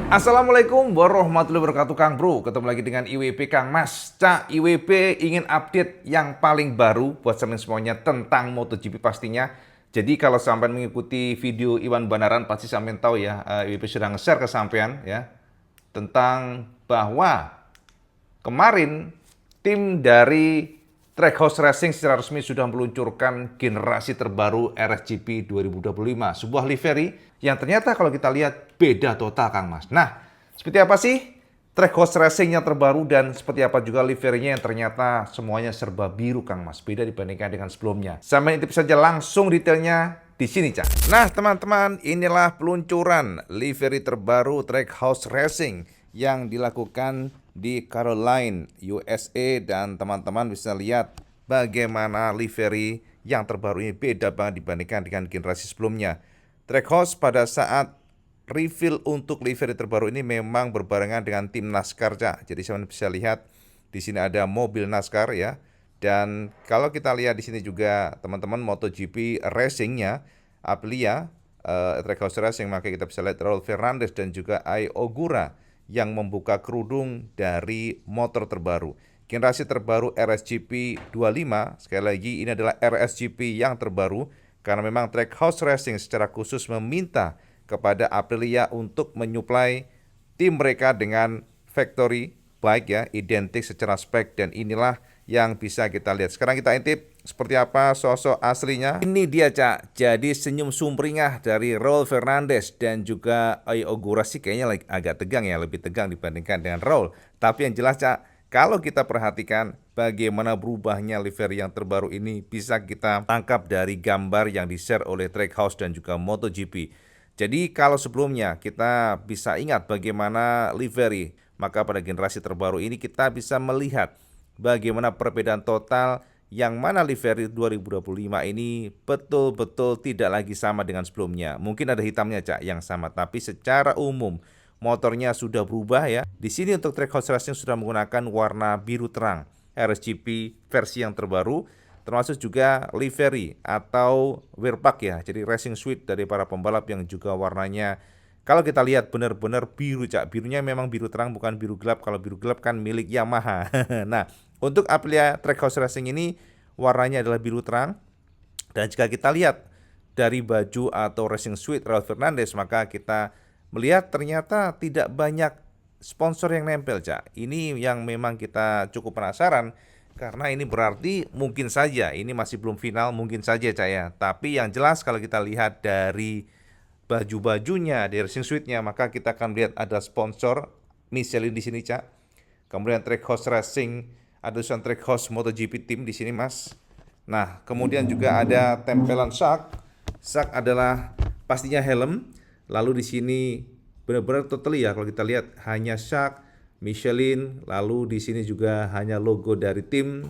Assalamualaikum warahmatullahi wabarakatuh Kang Bro. Ketemu lagi dengan IWP Kang Mas. Cak, IWP ingin update yang paling baru buat sampean semuanya tentang MotoGP pastinya. Jadi kalau sampean mengikuti video Iwan Banaran pasti sampean tahu ya, IWP sudah nge-share ke sampean ya tentang bahwa kemarin tim dari Trackhouse Racing secara resmi sudah meluncurkan generasi terbaru RSGP 2025, sebuah livery yang ternyata kalau kita lihat beda total Kang Mas. Nah, seperti apa sih Trackhouse Racing yang terbaru dan seperti apa juga liverynya yang ternyata semuanya serba biru Kang Mas, beda dibandingkan dengan sebelumnya. Sampai intip saja langsung detailnya di sini, Cak. Nah, teman-teman, inilah peluncuran livery terbaru Trackhouse Racing yang dilakukan di Caroline, USA, dan teman-teman bisa lihat bagaimana livery yang terbaru ini beda banget dibandingkan dengan generasi sebelumnya. Trackhouse pada saat reveal untuk livery terbaru ini memang berbarengan dengan tim NASCAR, Cak. Jadi saya bisa lihat di sini ada mobil NASCAR ya. Dan kalau kita lihat di sini juga teman-teman MotoGP Racing-nya Aprilia Trackhouse Racing, maka kita bisa lihat Raul Fernandez dan juga Ai Ogura yang membuka kerudung dari motor terbaru. Generasi terbaru RSGP 25, sekali lagi ini adalah RSGP yang terbaru karena memang Trackhouse Racing secara khusus meminta kepada Aprilia untuk menyuplai tim mereka dengan factory bike ya, identik secara spek, dan inilah yang bisa kita lihat. Sekarang kita intip seperti apa sosok aslinya. Ini dia, Cak. Jadi senyum sumringah dari Raul Fernandez dan juga Ai Ogura sih kayaknya agak tegang ya, lebih tegang dibandingkan dengan Raul. Tapi yang jelas, Cak, kalau kita perhatikan bagaimana berubahnya livery yang terbaru ini bisa kita tangkap dari gambar yang di-share oleh Trackhouse dan juga MotoGP. Jadi kalau sebelumnya kita bisa ingat bagaimana livery, maka pada generasi terbaru ini kita bisa melihat bagaimana perbedaan total yang mana livery 2025 ini betul-betul tidak lagi sama dengan sebelumnya. Mungkin ada hitamnya, Cak, yang sama, tapi secara umum motornya sudah berubah ya. Di sini untuk Trackhouse Racing sudah menggunakan warna biru terang RSGP versi yang terbaru, termasuk juga livery atau wearpack ya. Jadi racing suit dari para pembalap yang juga warnanya kalau kita lihat benar-benar biru, Cak. Birunya memang biru terang, bukan biru gelap. Kalau biru gelap kan milik Yamaha. Nah, untuk Aprilia Trackhouse Racing ini warnanya adalah biru terang. Dan jika kita lihat dari baju atau racing suit Raul Fernandez, maka kita melihat ternyata tidak banyak sponsor yang nempel, Cak. Ini yang memang kita cukup penasaran karena ini berarti mungkin saja ini masih belum final, mungkin saja, Cak ya. Tapi yang jelas kalau kita lihat dari baju-bajunya, di racing suite-nya, maka kita akan lihat ada sponsor Michelin di sini, Cak. Kemudian Trackhouse Racing, ada tulisan Trackhouse MotoGP Team di sini, Mas. Nah, kemudian juga ada tempelan Shark. Shark adalah pastinya helm. Lalu di sini benar-benar totally ya kalau kita lihat hanya Shark, Michelin, lalu di sini juga hanya logo dari tim.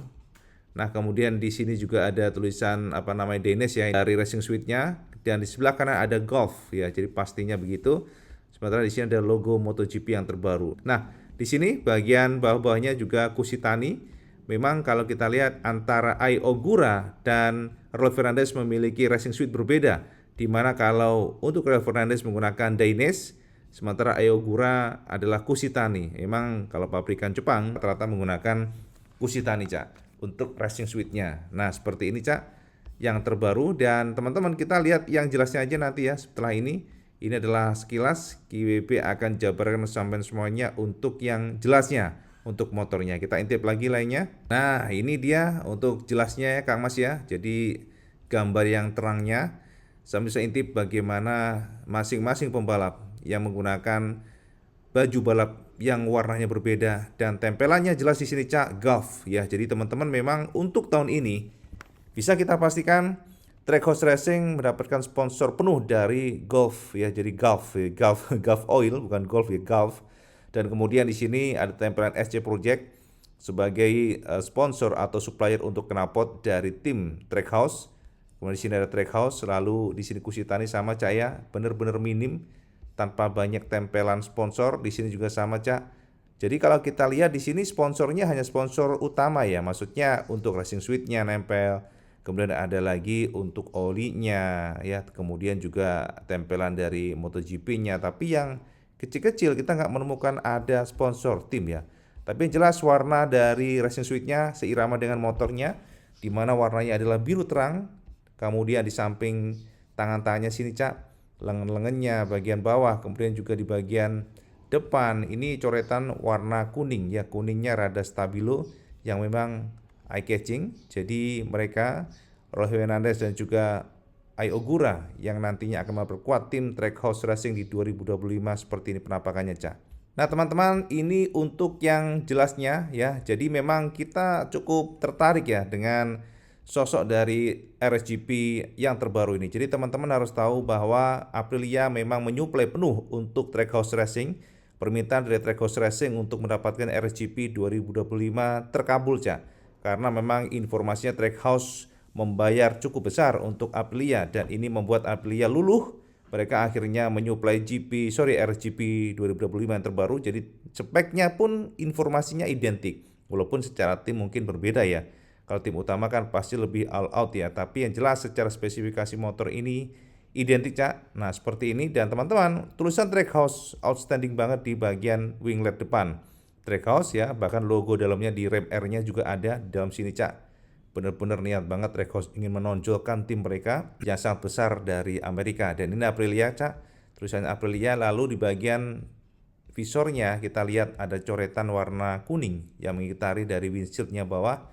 Nah, kemudian di sini juga ada tulisan apa namanya Danish ya dari racing suite-nya, dan di sebelah kanan ada Golf ya. Jadi pastinya begitu. Sementara di sini ada logo MotoGP yang terbaru. Nah, di sini bagian bawah-bawahnya juga Kusitani. Memang kalau kita lihat antara Ai Ogura dan Raul Fernandez memiliki racing suite berbeda. Di mana kalau untuk Raul Fernandez menggunakan Danish, sementara Ai Ogura adalah Kusitani. Memang kalau pabrikan Jepang rata-rata menggunakan Kusitani, Cak, untuk racing suite-nya. Nah, seperti ini, Cak, yang terbaru. Dan teman-teman kita lihat yang jelasnya aja nanti ya setelah ini. Ini adalah sekilas, IWP akan jabarkan sampai semuanya untuk yang jelasnya untuk motornya. Kita intip lagi lainnya. Nah, ini dia untuk jelasnya ya Kang Mas ya. Jadi gambar yang terangnya. Sampai bisa intip bagaimana masing-masing pembalap yang menggunakan baju balap yang warnanya berbeda dan tempelannya jelas di sini, Cak, Golf ya. Jadi teman-teman memang untuk tahun ini bisa kita pastikan Trackhouse Racing mendapatkan sponsor penuh dari Golf ya. Jadi Golf Golf Oil, bukan Golf ya, Golf. Dan kemudian di sini ada tempelan SC Project sebagai sponsor atau supplier untuk knalpot dari tim Trackhouse. Kemudian di sini ada Trackhouse, lalu di sini Kusitani sama, Cak ya, benar-benar minim tanpa banyak tempelan sponsor. Di sini juga sama, Cak. Jadi kalau kita lihat di sini sponsornya hanya sponsor utama ya, maksudnya untuk racing suite-nya nempel. Kemudian ada lagi untuk olinya ya, kemudian juga tempelan dari MotoGP-nya. Tapi yang kecil-kecil, kita nggak menemukan ada sponsor tim ya. Tapi yang jelas warna dari racing suite-nya seirama dengan motornya, di mana warnanya adalah biru terang. Kemudian di samping tangan-tangannya sini Cak, lengan-lengannya bagian bawah, kemudian juga di bagian depan ini coretan warna kuning ya, kuningnya rada stabilo yang memang eye catching. Jadi mereka Rolf Hernandez dan juga Ai Ogura yang nantinya akan memperkuat tim Trackhouse Racing di 2025 seperti ini penampakannya Cak. Nah teman-teman, ini untuk yang jelasnya ya. Jadi memang kita cukup tertarik ya dengan sosok dari RSGP yang terbaru ini. Jadi teman-teman harus tahu bahwa Aprilia memang menyuplai penuh untuk Trackhouse Racing. Permintaan dari Trackhouse Racing untuk mendapatkan RSGP 2025 terkabul Cak. Karena memang informasinya Trackhouse membayar cukup besar untuk Aprilia dan ini membuat Aprilia luluh. Mereka akhirnya menyuplai RSGP 2025 yang terbaru. Jadi speknya pun informasinya identik. Walaupun secara tim mungkin berbeda ya. Kalau tim utama kan pasti lebih all out ya. Tapi yang jelas secara spesifikasi motor ini identik Cak. Nah seperti ini dan teman-teman tulisan Trackhouse outstanding banget di bagian winglet depan. Trackhouse ya, bahkan logo dalamnya di rem R-nya juga ada di dalam sini Cak. Benar-benar niat banget Trackhouse ingin menonjolkan tim mereka yang sangat besar dari Amerika. Dan ini Aprilia Cak, tulisan Aprilia. Lalu di bagian visornya kita lihat ada coretan warna kuning yang mengitari dari windshieldnya bawah.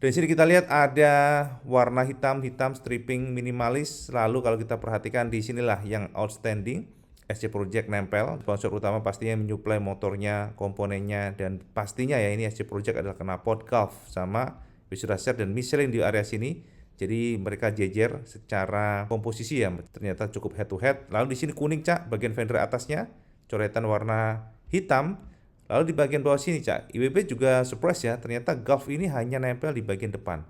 Dan sini kita lihat ada warna hitam stripping minimalis. Lalu kalau kita perhatikan di sinilah yang outstanding, SC Project nempel. Sponsor utama pastinya menyuplai motornya, komponennya, dan pastinya ya ini SC Project adalah knalpot Gulf sama Visualizer dan Michelin di area sini. Jadi mereka jejer secara komposisi ya, ternyata cukup head to head. Lalu di sini kuning Cak, bagian fender atasnya coretan warna hitam. Lalu di bagian bawah sini Cak, IWB juga surprise ya, ternyata Gulf ini hanya nempel di bagian depan.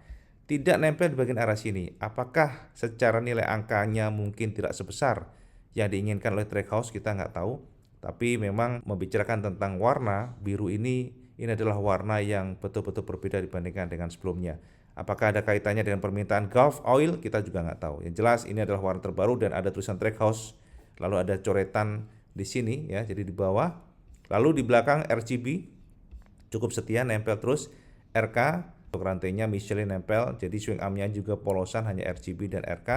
Tidak nempel di bagian arah sini. Apakah secara nilai angkanya mungkin tidak sebesar yang diinginkan oleh Trackhouse, kita nggak tahu. Tapi memang membicarakan tentang warna biru ini adalah warna yang betul-betul berbeda dibandingkan dengan sebelumnya. Apakah ada kaitannya dengan permintaan Gulf Oil? Kita juga nggak tahu. Yang jelas ini adalah warna terbaru dan ada tulisan Trackhouse. Lalu ada coretan di sini ya, jadi di bawah. Lalu di belakang RGB cukup setia nempel terus. RK untuk rantainya Michelin nempel, jadi swing armnya juga polosan hanya RGB dan RK.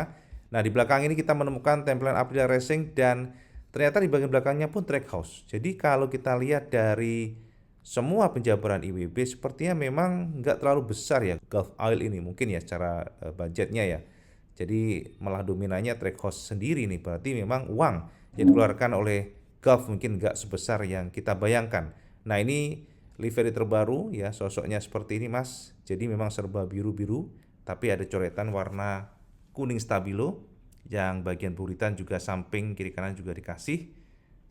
Nah di belakang ini kita menemukan tempelan Aprilia Racing dan ternyata di bagian belakangnya pun Trackhouse. Jadi kalau kita lihat dari semua penjabaran IWB sepertinya memang nggak terlalu besar ya Gulf Oil ini mungkin ya secara budgetnya ya. Jadi malah dominannya Trackhouse sendiri nih, berarti memang uang yang dikeluarkan oleh Gulf mungkin nggak sebesar yang kita bayangkan. Nah ini livery terbaru ya, sosoknya seperti ini Mas. Jadi memang serba biru-biru tapi ada coretan warna kuning stabilo yang bagian buritan juga samping kiri kanan juga dikasih.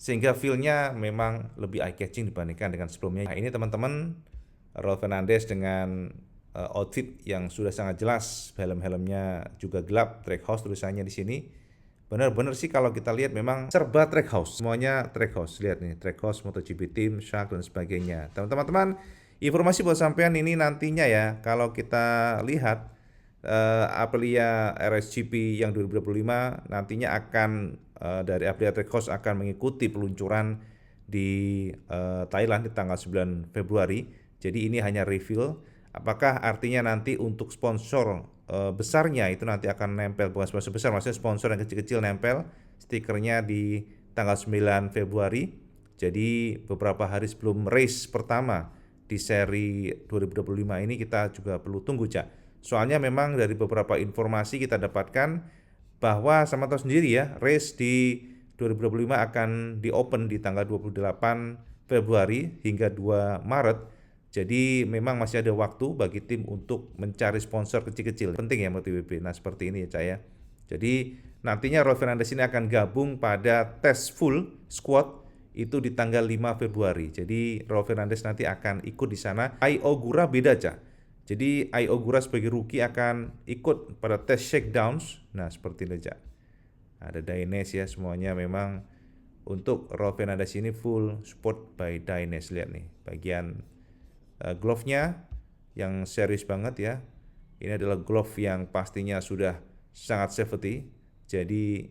Sehingga feel-nya memang lebih eye-catching dibandingkan dengan sebelumnya. Nah ini teman-teman, Rolf Hernandez dengan outfit yang sudah sangat jelas, helm-helmnya juga gelap, Trackhouse tulisannya di sini. Benar-benar sih kalau kita lihat memang serba Trackhouse, semuanya Trackhouse. Lihat nih, Trackhouse, MotoGP Team, Shark dan sebagainya. Teman-teman, informasi buat sampean ini nantinya ya, kalau kita lihat Aprilia RSGP yang 2025 nantinya akan dari Aprilia Trackhouse akan mengikuti peluncuran di Thailand di tanggal 9 Februari. Jadi ini hanya reveal. Apakah artinya nanti untuk sponsor besarnya itu nanti akan nempel, bukan sponsor besar, maksudnya sponsor yang kecil-kecil nempel stikernya di tanggal 9 Februari. Jadi beberapa hari sebelum race pertama di seri 2025 ini kita juga perlu tunggu Cak. Soalnya memang dari beberapa informasi kita dapatkan bahwa sama tahu sendiri ya, race di 2025 akan di open di tanggal 28 Februari hingga 2 Maret. Jadi memang masih ada waktu bagi tim untuk mencari sponsor kecil-kecil. Penting ya MotoGP. Nah seperti ini ya Cak ya. Jadi nantinya Rolf Hernandez ini akan gabung pada tes full squad itu di tanggal 5 Februari. Jadi Rolf Hernandez nanti akan ikut di sana. Ai Ogura beda Cak. Jadi Ai Ogura sebagai rookie akan ikut pada tes shakedowns. Nah seperti ini Cak. Ada Dainese ya, semuanya memang untuk Rolf Hernandez ini full support by Dainese. Lihat nih bagian glove-nya yang serius banget ya. Ini adalah glove yang pastinya sudah sangat safety. Jadi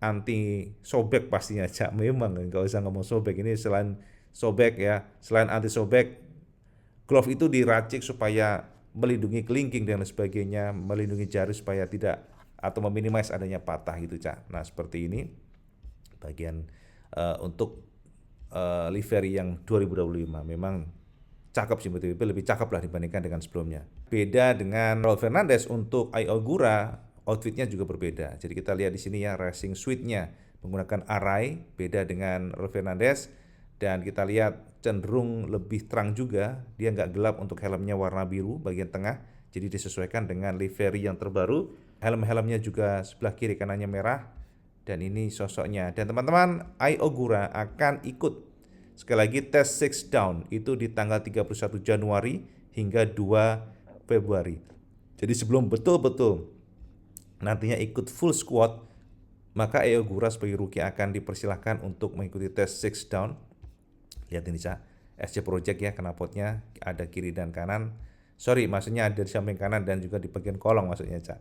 anti sobek pastinya, Cak. Memang nggak usah ngomong sobek, ini selain sobek ya, selain anti sobek, glove itu diracik supaya melindungi kelingking dan lain sebagainya, melindungi jari supaya tidak atau meminimais adanya patah gitu, Cak. Nah, seperti ini bagian untuk livery yang 2025 memang cakep sih, MotoGP lebih cakep lah dibandingkan dengan sebelumnya. Beda dengan Raul Fernandez, untuk Ai Ogura outfitnya juga berbeda. Jadi kita lihat di sini ya, racing suite-nya menggunakan Arai, beda dengan Raul Fernandez. Dan kita lihat cenderung lebih terang juga, dia nggak gelap untuk helmnya warna biru bagian tengah. Jadi disesuaikan dengan livery yang terbaru. Helm-helmnya juga sebelah kiri kanannya merah. Dan ini sosoknya. Dan teman-teman, Ai Ogura akan ikut sekali lagi tes 6 down itu di tanggal 31 Januari hingga 2 Februari. Jadi sebelum betul-betul nantinya ikut full squad, maka Ai Ogura sebagai rookie akan dipersilahkan untuk mengikuti tes 6 down. Lihat ini, Cak. SC Project ya, knalpotnya ada kiri dan kanan. Sorry, maksudnya ada di samping kanan dan juga di bagian kolong maksudnya, Cak.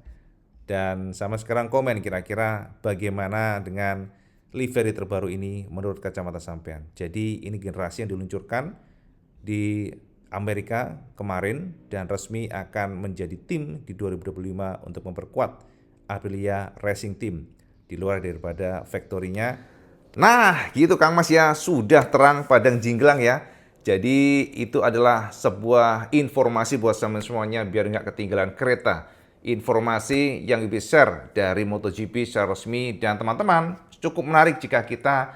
Dan sama sekarang komen kira-kira bagaimana dengan livery terbaru ini menurut kacamata sampean. Jadi ini generasi yang diluncurkan di Amerika kemarin dan resmi akan menjadi tim di 2025 untuk memperkuat Aprilia Racing Team di luar daripada factory-nya. Nah, gitu Kang Mas ya, sudah terang padang jinggelang ya. Jadi itu adalah sebuah informasi buat semuanya biar nggak ketinggalan kereta. Informasi yang lebih share dari MotoGP secara resmi, dan teman-teman cukup menarik jika kita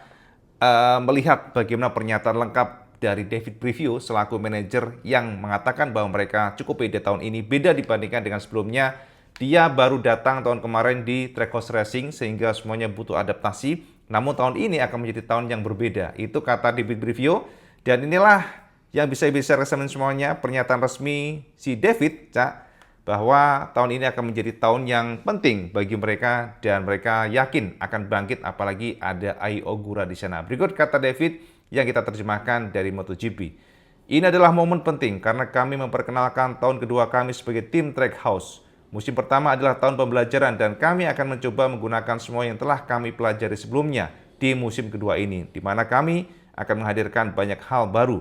melihat bagaimana pernyataan lengkap dari David Brivio selaku manajer yang mengatakan bahwa mereka cukup beda tahun ini, beda dibandingkan dengan sebelumnya. Dia baru datang tahun kemarin di Trackhouse Racing sehingga semuanya butuh adaptasi, namun tahun ini akan menjadi tahun yang berbeda. Itu kata David Brivio, dan inilah yang bisa resamin semuanya pernyataan resmi si David, Cak, bahwa tahun ini akan menjadi tahun yang penting bagi mereka dan mereka yakin akan bangkit apalagi ada Ai Ogura di sana. Berikut kata David yang kita terjemahkan dari MotoGP. Ini adalah momen penting karena kami memperkenalkan tahun kedua kami sebagai tim Trackhouse. Musim pertama adalah tahun pembelajaran dan kami akan mencoba menggunakan semua yang telah kami pelajari sebelumnya di musim kedua ini, di mana kami akan menghadirkan banyak hal baru.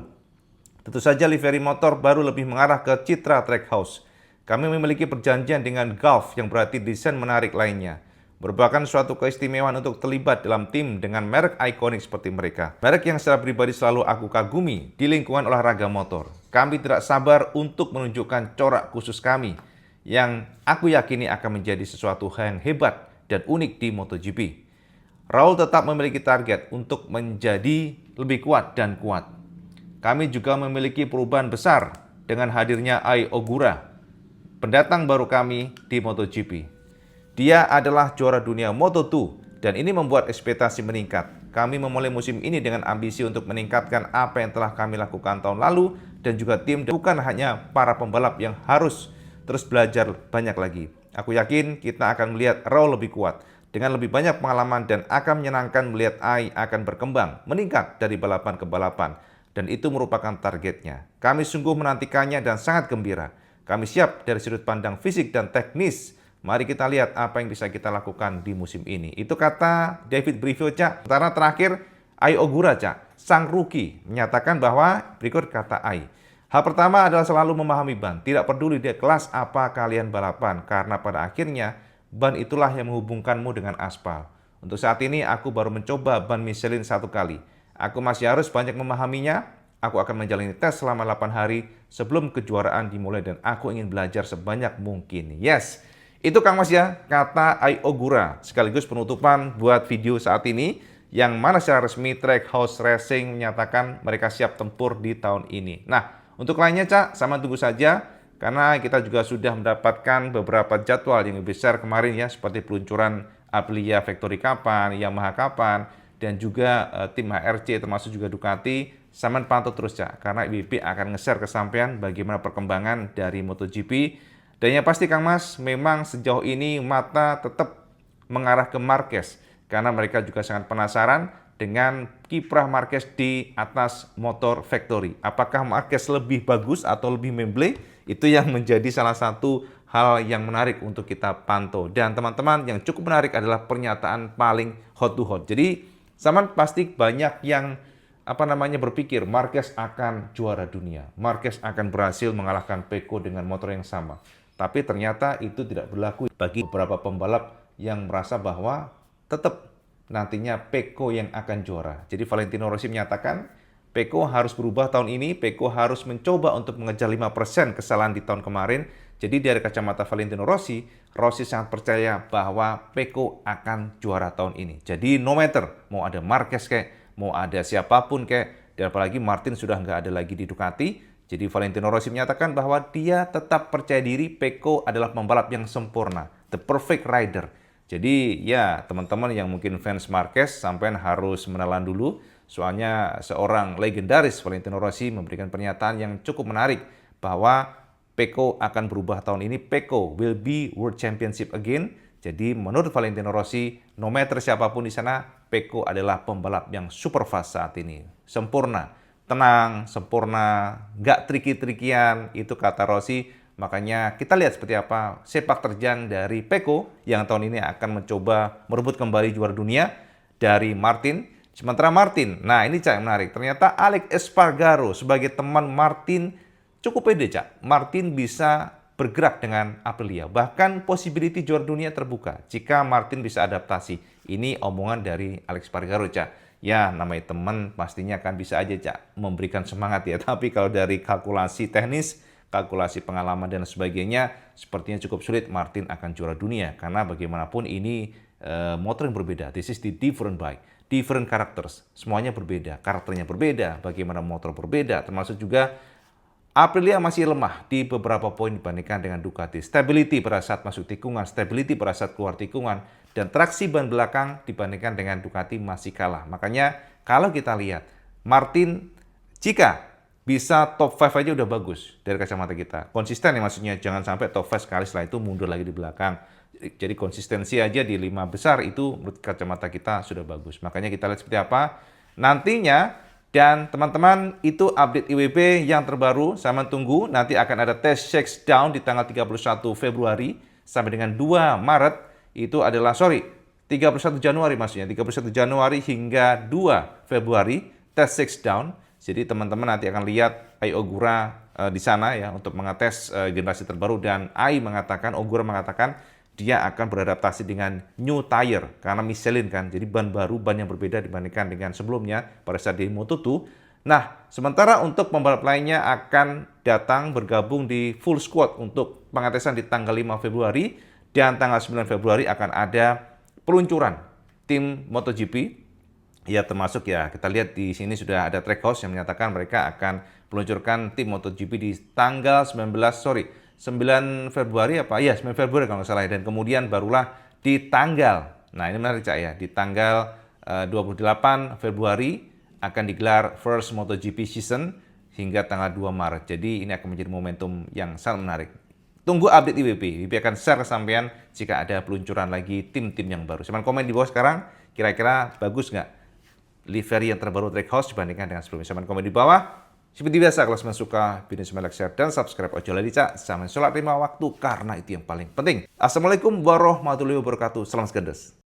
Tentu saja livery motor baru lebih mengarah ke citra Trackhouse. Kami memiliki perjanjian dengan Gulf yang berarti desain menarik lainnya. Merupakan suatu keistimewaan untuk terlibat dalam tim dengan merek ikonik seperti mereka. Merek yang secara pribadi selalu aku kagumi di lingkungan olahraga motor. Kami tidak sabar untuk menunjukkan corak khusus kami yang aku yakini akan menjadi sesuatu yang hebat dan unik di MotoGP. Raul tetap memiliki target untuk menjadi lebih kuat dan kuat. Kami juga memiliki perubahan besar dengan hadirnya Ai Ogura, pendatang baru kami di MotoGP. Dia adalah juara dunia Moto2 dan ini membuat ekspektasi meningkat. Kami memulai musim ini dengan ambisi untuk meningkatkan apa yang telah kami lakukan tahun lalu dan juga tim, bukan hanya para pembalap yang harus terus belajar banyak lagi. Aku yakin kita akan melihat Raul lebih kuat dengan lebih banyak pengalaman dan akan menyenangkan melihat Ai akan berkembang, meningkat dari balapan ke balapan, dan itu merupakan targetnya. Kami sungguh menantikannya dan sangat gembira. Kami siap dari sudut pandang fisik dan teknis. Mari kita lihat apa yang bisa kita lakukan di musim ini. Itu kata David Brivio, Cak. Sementara terakhir, Ai Ogura, Cak, sang rookie, menyatakan bahwa berikut kata Ai. Hal pertama adalah selalu memahami ban. Tidak peduli di kelas apa kalian balapan, karena pada akhirnya ban itulah yang menghubungkanmu dengan aspal. Untuk saat ini aku baru mencoba ban Michelin 1 kali. Aku masih harus banyak memahaminya. Aku akan menjalani tes selama 8 hari sebelum kejuaraan dimulai dan aku ingin belajar sebanyak mungkin. Yes, itu Kang Mas ya, kata Ai Ogura. Sekaligus penutupan buat video saat ini, yang mana secara resmi Trackhouse Racing menyatakan mereka siap tempur di tahun ini. Nah, untuk lainnya, Cak, sama tunggu saja, karena kita juga sudah mendapatkan beberapa jadwal yang besar kemarin ya, seperti peluncuran Aprilia Factory kapan, Yamaha kapan, dan juga tim HRC termasuk juga Ducati. Saman pantau terus, Cak, karena IWP akan nge-share ke sampean bagaimana perkembangan dari MotoGP. Dan yang pasti Kang Mas, memang sejauh ini mata tetap mengarah ke Marquez, karena mereka juga sangat penasaran dengan kiprah Marquez di atas motor factory. Apakah Marquez lebih bagus atau lebih memble? Itu yang menjadi salah satu hal yang menarik untuk kita pantau. Dan teman-teman, yang cukup menarik adalah pernyataan paling hot to hot. Jadi, sama pasti banyak yang berpikir Marquez akan juara dunia. Marquez akan berhasil mengalahkan Pecco dengan motor yang sama. Tapi ternyata itu tidak berlaku bagi beberapa pembalap yang merasa bahwa tetap nantinya Pecco yang akan juara. Jadi Valentino Rossi menyatakan Pecco harus berubah tahun ini, Pecco harus mencoba untuk mengejar 5% kesalahan di tahun kemarin. Jadi dari kacamata Valentino Rossi, Rossi sangat percaya bahwa Pecco akan juara tahun ini. Jadi no matter, mau ada Marquez kayak, mau ada siapapun kayak, dan apalagi Martin sudah nggak ada lagi di Ducati. Jadi Valentino Rossi menyatakan bahwa dia tetap percaya diri Pecco adalah pembalap yang sempurna, the perfect rider. Jadi ya teman-teman yang mungkin fans Marquez sampai harus menelan dulu. Soalnya seorang legendaris Valentino Rossi memberikan pernyataan yang cukup menarik bahwa Pecco akan berubah tahun ini. Pecco will be World Championship again. Jadi menurut Valentino Rossi, no matter siapapun di sana, Pecco adalah pembalap yang super fast saat ini. Sempurna, tenang, sempurna, nggak triki-trikian, itu kata Rossi. Makanya kita lihat seperti apa sepak terjang dari Pecco yang tahun ini akan mencoba merebut kembali juara dunia dari Martin. Sementara Martin, nah ini Cak yang menarik. Ternyata Alex Espargaro sebagai teman Martin cukup pede Cak. Martin bisa bergerak dengan Aprilia. Bahkan possibility juara dunia terbuka jika Martin bisa adaptasi. Ini omongan dari Alex Espargaro Cak. Ya namanya teman pastinya kan bisa aja Cak memberikan semangat ya. Tapi kalau dari kalkulasi teknis, kalkulasi pengalaman dan sebagainya, sepertinya cukup sulit Martin akan juara dunia. Karena bagaimanapun ini motor yang berbeda. This is the different bike. Different characters, semuanya berbeda, karakternya berbeda, bagaimana motor berbeda, termasuk juga Aprilia masih lemah di beberapa poin dibandingkan dengan Ducati. Stability pada saat masuk tikungan, stability pada saat keluar tikungan, dan traksi ban belakang dibandingkan dengan Ducati masih kalah. Makanya kalau kita lihat, Martin jika bisa top 5 aja udah bagus dari kacamata kita. Konsisten ya maksudnya, jangan sampai top 5 sekali setelah itu mundur lagi di belakang. Jadi konsistensi aja di 5 besar itu menurut kacamata kita sudah bagus. Makanya kita lihat seperti apa nantinya. Dan teman-teman itu update IWP yang terbaru. Sama tunggu nanti akan ada tes shakedown di tanggal 31 Februari sampai dengan 2 Maret. Itu adalah 31 Januari maksudnya. 31 Januari hingga 2 Februari tes shakedown. Jadi teman-teman nanti akan lihat Ai Ogura di sana ya untuk mengetes generasi terbaru. Dan Ogura mengatakan dia akan beradaptasi dengan new tire karena Michelin kan, jadi ban baru, ban yang berbeda dibandingkan dengan sebelumnya pada saat di Moto2. Nah, sementara untuk pembalap lainnya akan datang bergabung di full squad untuk pengetesan di tanggal 5 Februari dan tanggal 9 Februari akan ada peluncuran tim MotoGP. Ya termasuk ya kita lihat di sini sudah ada Trackhouse yang menyatakan mereka akan meluncurkan tim MotoGP di tanggal 9 Februari apa? Ya, 9 Februari kalau nggak salah. Dan kemudian barulah di tanggal, nah ini menarik Cak ya, di tanggal 28 Februari akan digelar First MotoGP Season hingga tanggal 2 Maret. Jadi ini akan menjadi momentum yang sangat menarik. Tunggu update IWP. IWP akan share ke sampean jika ada peluncuran lagi tim-tim yang baru. Silahkan komen di bawah sekarang, kira-kira bagus nggak livery yang terbaru Trackhouse dibandingkan dengan sebelumnya. Silahkan komen di bawah. Seperti biasa, kalau kalian suka video ini, like, share, dan subscribe. Ojo lali Cak, sama sholat 5 waktu, karena itu yang paling penting. Assalamualaikum warahmatullahi wabarakatuh. Salam segendes.